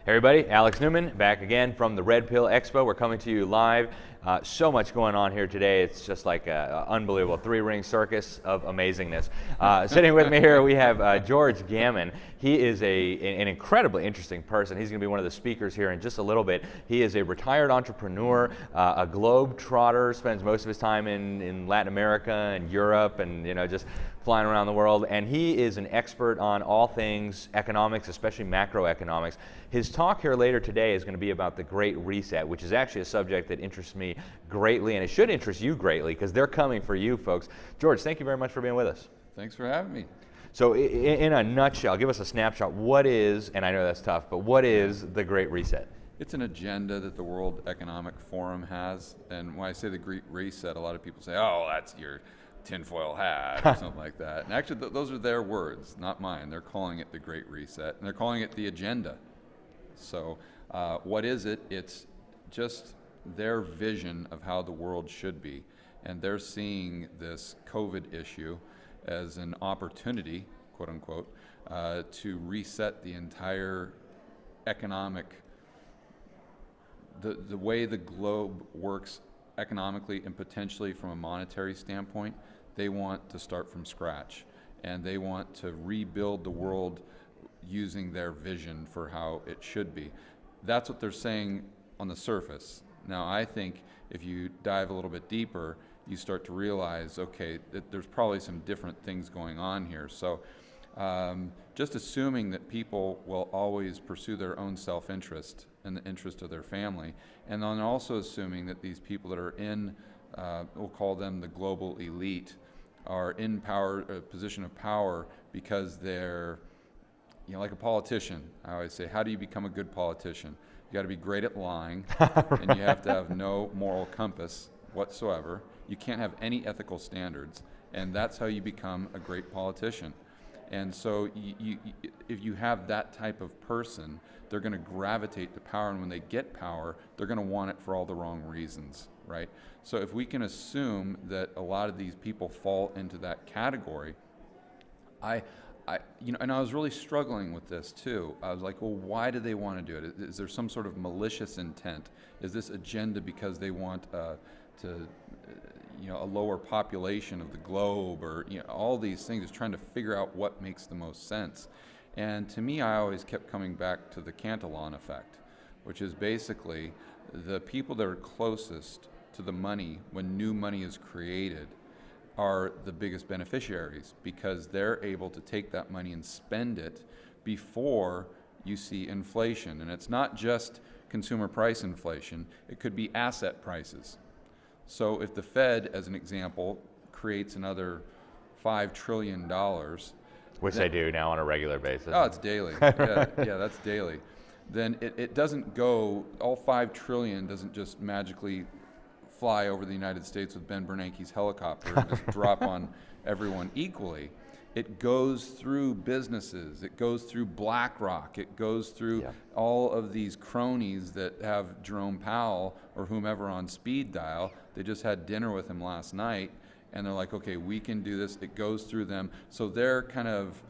Hey everybody, Alex Newman back again from the Red Pill Expo. We're coming to you live. So much going on here today. It's just like an unbelievable three-ring circus of amazingness. Sitting with me here we have George Gammon. He is an incredibly interesting person. He's going to be one of the speakers here in just a little bit. He is a retired entrepreneur, a globe trotter, spends most of his time in Latin America and Europe and just flying around the world, and he is an expert on all things economics, especially macroeconomics. His talk here later today is going to be about the Great Reset, which is actually a subject that interests me greatly, and it should interest you greatly because they're coming for you folks. George, thank you very much for being with us. Thanks for having me. So in a nutshell, give us a snapshot. What is, and I know that's tough, but what is the Great Reset? It's an agenda that the World Economic Forum has, and when I say the Great Reset, a lot of people say, oh, that's your tinfoil hat or something like that. And actually, those are their words, not mine. They're calling it the Great Reset, and they're calling it the agenda. So what is it? It's just their vision of how the world should be. And they're seeing this COVID issue as an opportunity, quote unquote, to reset the entire economic, the way the globe works economically and potentially from a monetary standpoint. They want to start from scratch, and they want to rebuild the world using their vision for how it should be. That's what they're saying on the surface. Now, I think if you dive a little bit deeper, you start to realize, okay, that there's probably some different things going on here. So just assuming that people will always pursue their own self-interest and the interest of their family, and then also assuming that these people that are in, we'll call them the global elite, are in power, a position of power because they're, like a politician. I always say, how do you become a good politician? You got to be great at lying, and you have to have no moral compass whatsoever. You can't have any ethical standards, and that's how you become a great politician. And so if you have that type of person, they're going to gravitate to power, and when they get power, they're going to want it for all the wrong reasons, right? So if we can assume that a lot of these people fall into that category, and I was really struggling with this too. I was like, well, why do they want to do it? Is there some sort of malicious intent? Is this agenda because they want a lower population of the globe, or all these things? Just trying to figure out what makes the most sense. And to me, I always kept coming back to the Cantillon effect, which is basically the people that are closest to the money when new money is created are the biggest beneficiaries, because they're able to take that money and spend it before you see inflation. And it's not just consumer price inflation, it could be asset prices. So if the Fed, as an example, creates another $5 trillion, which they do now on a regular basis. Oh, it's daily. Yeah, that's daily. Then it doesn't go, all $5 trillion doesn't just magically fly over the United States with Ben Bernanke's helicopter and just drop on everyone equally. it goes through businesses, it goes through BlackRock, it goes through all of these cronies that have Jerome Powell or whomever on speed dial. They just had dinner with him last night, and they're like, okay, we can do this. It goes through them. So they're kind of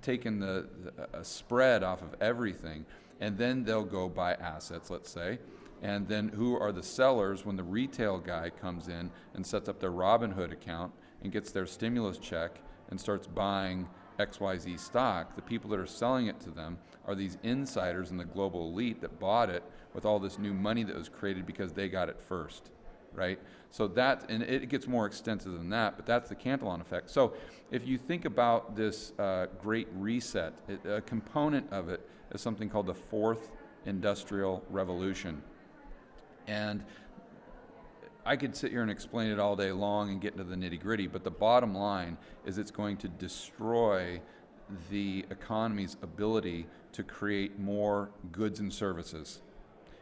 taking a spread off of everything, and then they'll go buy assets, let's say. And then who are the sellers when the retail guy comes in and sets up their Robinhood account and gets their stimulus check and starts buying XYZ stock? The people that are selling it to them are these insiders in the global elite that bought it with all this new money that was created because they got it first, right? So that, and it gets more extensive than that, but that's the Cantillon effect. So if you think about this great reset, a component of it is something called the fourth industrial revolution. And I could sit here and explain it all day long and get into the nitty-gritty, but the bottom line is it's going to destroy the economy's ability to create more goods and services.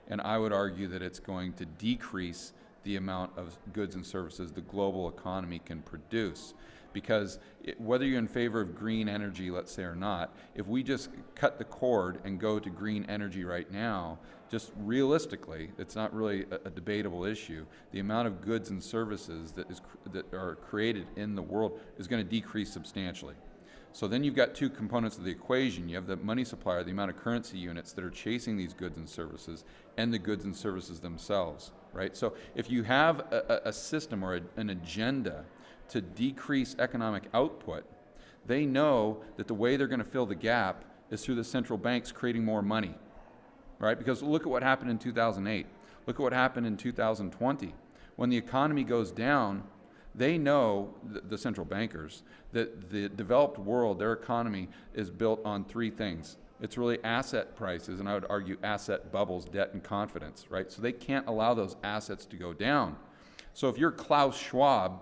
And I would argue that it's going to decrease the amount of goods and services the global economy can produce. Because whether you're in favor of green energy, let's say, or not, if we just cut the cord and go to green energy right now, just realistically, it's not really a debatable issue. The amount of goods and services that are created in the world is going to decrease substantially. So then you've got two components of the equation. You have the money supplier, the amount of currency units that are chasing these goods and services, and the goods and services themselves, right? So if you have a system or an agenda to decrease economic output, they know that the way they're going to fill the gap is through the central banks creating more money, right? Because look at what happened in 2008. Look at what happened in 2020. When the economy goes down, they know, the central bankers, that the developed world, their economy is built on three things. It's really asset prices, and I would argue asset bubbles, debt, and confidence, right? So they can't allow those assets to go down. So if you're Klaus Schwab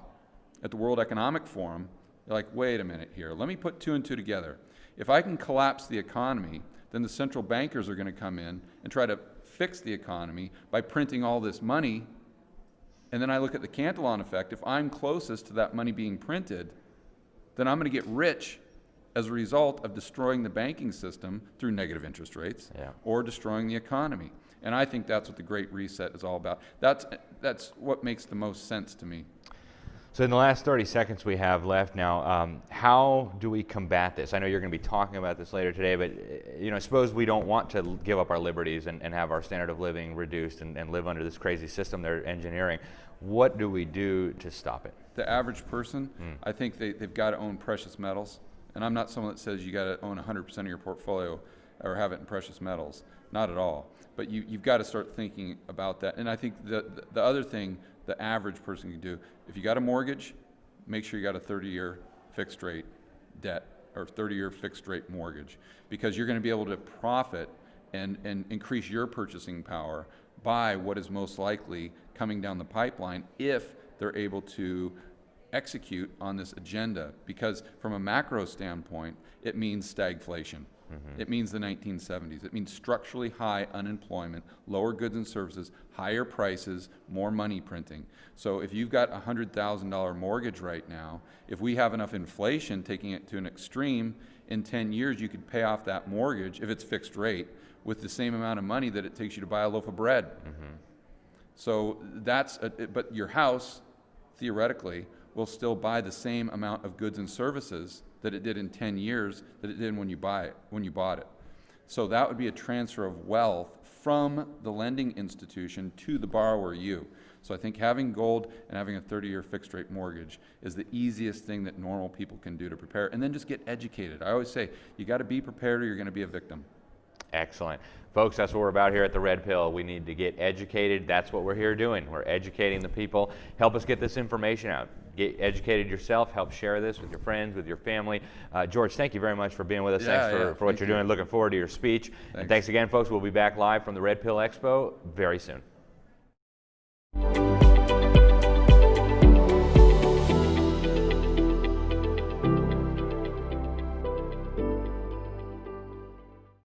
at the World Economic Forum, you're like, wait a minute here, let me put two and two together. If I can collapse the economy, then the central bankers are going to come in and try to fix the economy by printing all this money. And then I look at the Cantillon effect. If I'm closest to that money being printed, then I'm going to get rich as a result of destroying the banking system through negative interest rates or destroying the economy. And I think that's what the Great Reset is all about. That's what makes the most sense to me. So in the last 30 seconds we have left now, how do we combat this? I know you're going to be talking about this later today, but suppose we don't want to give up our liberties and have our standard of living reduced and live under this crazy system they're engineering. What do we do to stop it? The average person, I think they've got to own precious metals. And I'm not someone that says you got to own 100% of your portfolio or have it in precious metals. Not at all. But you've got to start thinking about that. And I think the other thing the average person can do, if you got a mortgage, make sure you got a 30-year fixed rate debt or 30-year fixed rate mortgage, because you're going to be able to profit and increase your purchasing power by what is most likely coming down the pipeline if they're able to execute on this agenda. Because from a macro standpoint, it means stagflation. It means the 1970s. It means structurally high unemployment, lower goods and services, higher prices, more money printing. So if you've got a $100,000 mortgage right now, if we have enough inflation, taking it to an extreme, in 10 years you could pay off that mortgage, if it's fixed rate, with the same amount of money that it takes you to buy a loaf of bread. So but your house, theoretically, will still buy the same amount of goods and services that it did in 10 years that it did when you bought it. So that would be a transfer of wealth from the lending institution to the borrower, you. So I think having gold and having a 30-year fixed rate mortgage is the easiest thing that normal people can do to prepare. And then just get educated. I always say, you got to be prepared or you're going to be a victim. Excellent. Folks, that's what we're about here at the Red Pill. We need to get educated. That's what we're here doing. We're educating the people. Help us get this information out. Get educated yourself. Help share this with your friends, with your family. George, thank you very much for being with us. Thanks for what you're doing. Looking forward to your speech. And thanks again, folks. We'll be back live from the Red Pill Expo very soon.